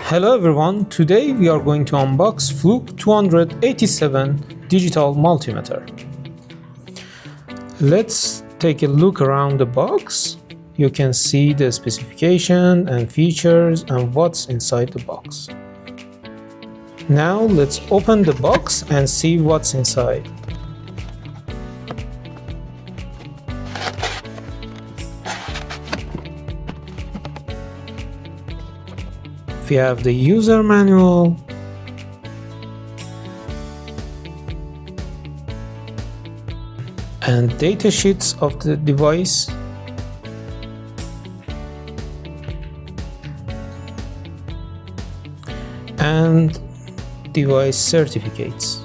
Hello everyone, today we are going to unbox Fluke 287 digital multimeter. Let's take a look around the box. You can see the specification and features and what's inside the box. Now let's open the box and see what's inside. We have the user manual, and data sheets of the device, and device certificates.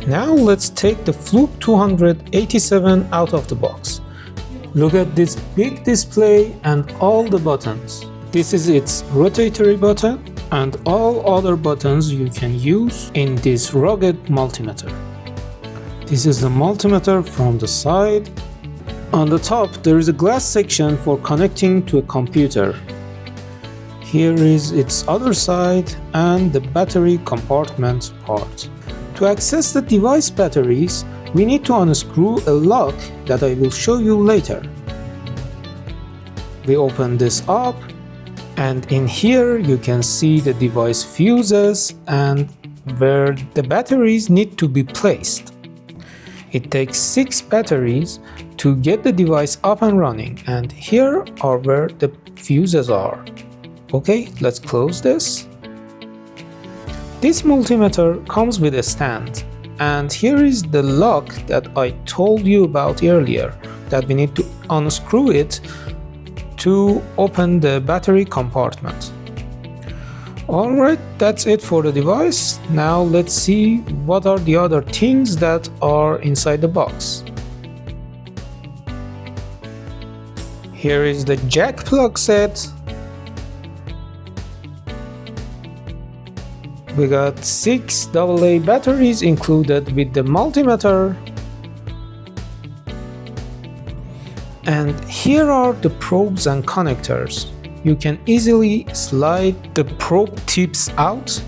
Now let's take the Fluke 287 out of the box. Look at this big display and all the buttons. This is its rotatory button and all other buttons you can use in this rugged multimeter. This is the multimeter from the side. On the top there is a glass section for connecting to a computer. Here is its other side and the battery compartment part. To access the device batteries, we need to unscrew a lock that I will show you later. We open this up, and in here you can see the device fuses and where the batteries need to be placed. It takes 6 batteries to get the device up and running, and here are where the fuses are. Okay, let's close this. This multimeter comes with a stand, and here is the lock that I told you about earlier, that we need to unscrew it to open the battery compartment. Alright, that's it for the device. Now let's see what are the other things that are inside the box. Here is the jack plug set. We got 6 AA batteries included with the multimeter. And here are the probes and connectors. You can easily slide the probe tips out.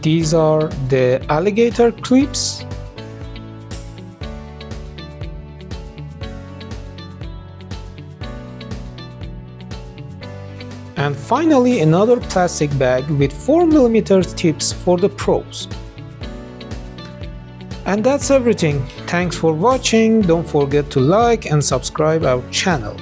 These are the alligator clips. And finally another plastic bag with 4mm tips for the probes. And that's everything. Thanks for watching. Don't forget to like and subscribe our channel.